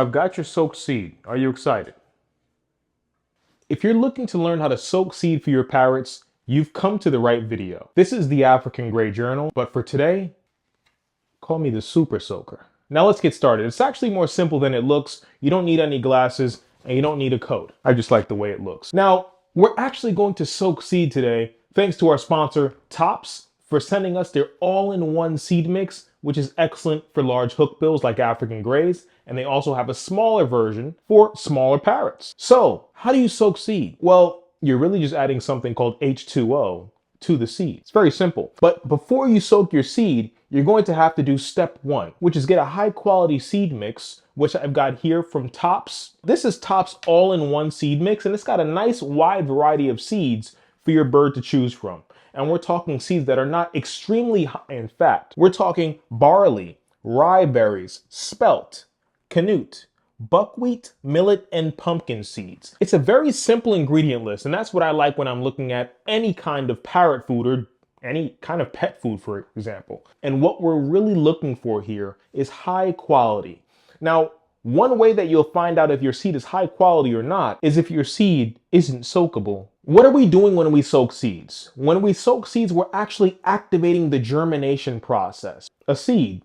I've got your soaked seed. Are you excited? If you're looking to learn how to soak seed for your parrots, you've come to the right video. This is the African Gray Journal, but for today, call me the Super Soaker. Now let's get started. It's actually more simple than it looks. You don't need any glasses and you don't need a coat. I just like the way it looks. Now, we're actually going to soak seed today, thanks to our sponsor, Tops, for sending us their all-in-one seed mix, which is excellent for large hookbills like African Grays, and they also have a smaller version for smaller parrots. So, how do you soak seed? Well, you're really just adding something called H2O to the seed. It's very simple. But before you soak your seed, you're going to have to do step one, which is get a high quality seed mix, which I've got here from Tops. This is Tops all-in-one seed mix, and it's got a nice wide variety of seeds for your bird to choose from. And we're talking seeds that are not extremely high in fat. We're talking barley, rye berries, spelt, canute, buckwheat, millet, and pumpkin seeds. It's a very simple ingredient list, and that's what I like when I'm looking at any kind of parrot food or any kind of pet food, for example. And what we're really looking for here is high quality. Now, one way that you'll find out if your seed is high quality or not is if your seed isn't soakable. What are we doing when we soak seeds? When we soak seeds, we're actually activating the germination process. A seed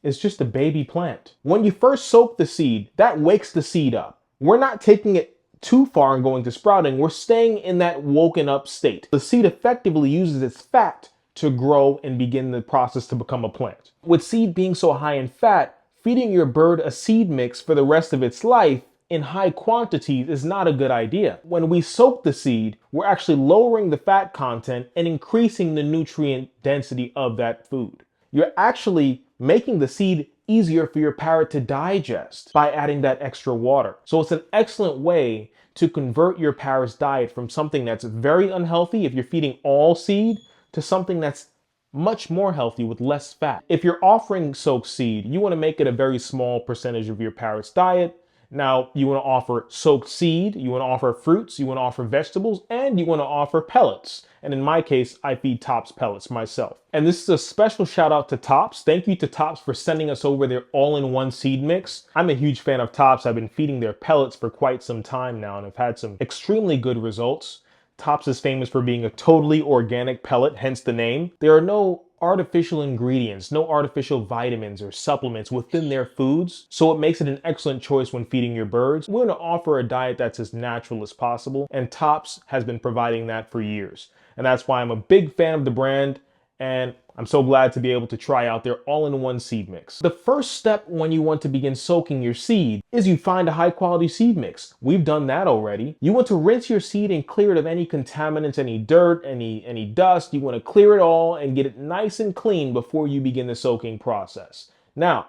is just a baby plant. When you first soak the seed, that wakes the seed up. We're not taking it too far and going to sprouting. We're staying in that woken up state. The seed effectively uses its fat to grow and begin the process to become a plant. With seed being so high in fat, feeding your bird a seed mix for the rest of its life in high quantities is not a good idea. When we soak the seed, we're actually lowering the fat content and increasing the nutrient density of that food. You're actually making the seed easier for your parrot to digest by adding that extra water. So it's an excellent way to convert your parrot's diet from something that's very unhealthy if you're feeding all seed to something that's much more healthy with less fat. If you're offering soaked seed, you want to make it a very small percentage of your parrot's diet. Now, you want to offer soaked seed, you want to offer fruits, you want to offer vegetables, and you want to offer pellets. And in my case, I feed Tops pellets myself. And this is a special shout out to Tops. Thank you to Tops for sending us over their all-in-one seed mix. I'm a huge fan of Tops. I've been feeding their pellets for quite some time now, and I've had some extremely good results. Tops is famous for being a totally organic pellet, hence the name. There are no artificial ingredients, no artificial vitamins or supplements within their foods, so it makes it an excellent choice when feeding your birds. We're going to offer a diet that's as natural as possible, and Tops has been providing that for years. And that's why I'm a big fan of the brand, and I'm so glad to be able to try out their all-in-one seed mix. The first step when you want to begin soaking your seed is you find a high-quality seed mix. We've done that already. You want to rinse your seed and clear it of any contaminants, any dirt, any dust. You want to clear it all and get it nice and clean before you begin the soaking process. Now,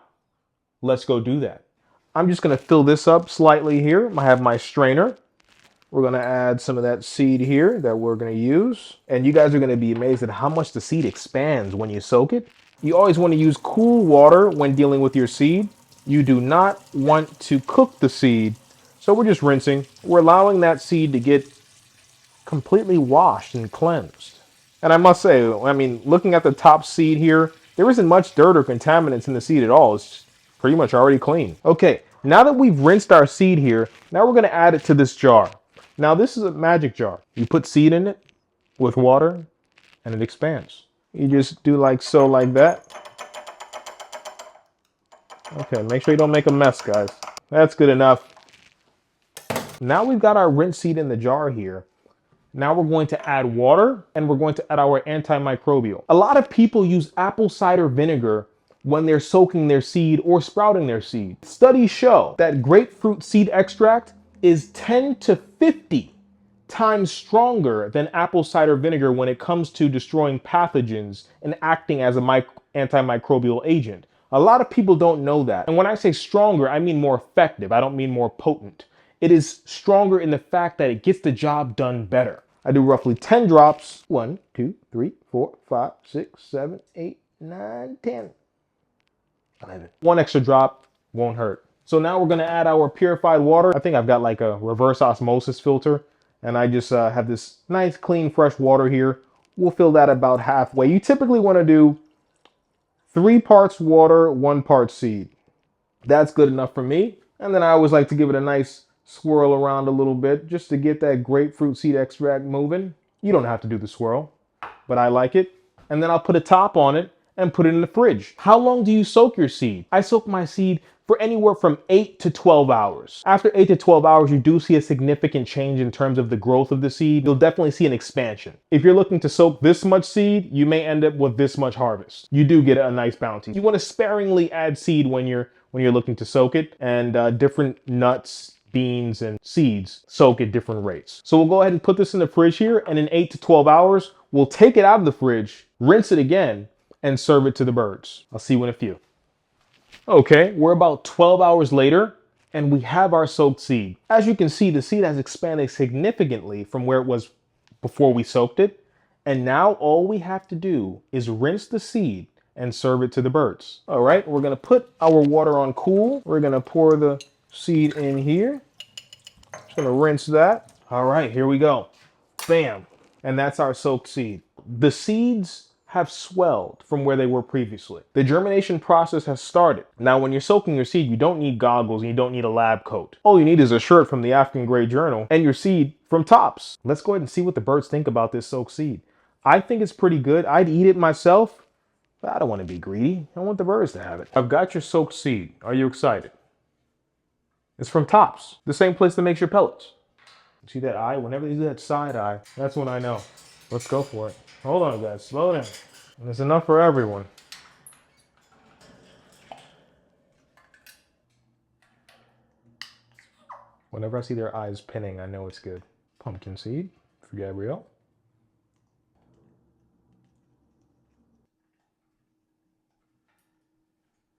let's go do that. I'm just going to fill this up slightly here. I have my strainer. We're going to add some of that seed here that we're going to use. And you guys are going to be amazed at how much the seed expands when you soak it. You always want to use cool water when dealing with your seed. You do not want to cook the seed. So we're just rinsing. We're allowing that seed to get completely washed and cleansed. And I must say, I mean, looking at the top seed here, there isn't much dirt or contaminants in the seed at all. It's pretty much already clean. Okay, now that we've rinsed our seed here, now we're going to add it to this jar. Now this is a magic jar. You put seed in it with water and it expands. You just do like so, like that. Okay, make sure you don't make a mess, guys. That's good enough. Now we've got our rinsed seed in the jar here. Now we're going to add water and we're going to add our antimicrobial. A lot of people use apple cider vinegar when they're soaking their seed or sprouting their seed. Studies show that grapefruit seed extract is 10 to 50 times stronger than apple cider vinegar when it comes to destroying pathogens and acting as an antimicrobial agent. A lot of people don't know that. And when I say stronger, I mean more effective. I don't mean more potent. It is stronger in the fact that it gets the job done better. I do roughly 10 drops. 1, 2, 3, 4, 5, 6, 7, 8, 9, 10, 11. One extra drop won't hurt. So now we're going to add our purified water. I think I've got like a reverse osmosis filter, and I just have this nice, clean, fresh water here. We'll fill that about halfway. You typically want to do 3 parts water, 1 part seed. That's good enough for me. And then I always like to give it a nice swirl around a little bit just to get that grapefruit seed extract moving. You don't have to do the swirl, but I like it. And then I'll put a top on it and put it in the fridge. How long do you soak your seed? I soak my seed for anywhere from 8 to 12 hours. After 8 to 12 hours, you do see a significant change in terms of the growth of the seed. You'll definitely see an expansion. If you're looking to soak this much seed, you may end up with this much harvest. You do get a nice bounty. You want to sparingly add seed when you're looking to soak it, and different nuts, beans, and seeds soak at different rates. So we'll go ahead and put this in the fridge here, and in 8 to 12 hours, we'll take it out of the fridge, rinse it again, and serve it to the birds. I'll see you in a few. Okay, we're about 12 hours later, and we have our soaked seed. As you can see, the seed has expanded significantly from where it was before we soaked it. And now all we have to do is rinse the seed and serve it to the birds. All right, we're gonna put our water on cool. We're gonna pour the seed in here. Just gonna rinse that. All right, here we go. Bam. And that's our soaked seed. The seeds have swelled from where they were previously. The germination process has started. Now, when you're soaking your seed, you don't need goggles and you don't need a lab coat. All you need is a shirt from the African Grey Journal and your seed from Tops. Let's go ahead and see what the birds think about this soaked seed. I think it's pretty good. I'd eat it myself, but I don't want to be greedy. I want the birds to have it. I've got your soaked seed. Are you excited? It's from Tops, the same place that makes your pellets. See that eye? Whenever they do that side eye, that's when I know. Let's go for it. Hold on, guys. Slow down. There's enough for everyone. Whenever I see their eyes pinning, I know it's good. Pumpkin seed for Gabrielle.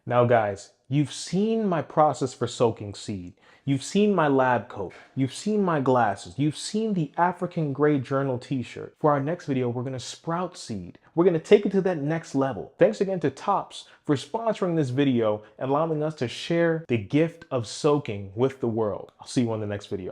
Now, guys, you've seen my process for soaking seed. You've seen my lab coat. You've seen my glasses. You've seen the African Grey Journal t-shirt. For our next video, we're gonna sprout seed. We're gonna take it to that next level. Thanks again to Tops for sponsoring this video and allowing us to share the gift of soaking with the world. I'll see you on the next video.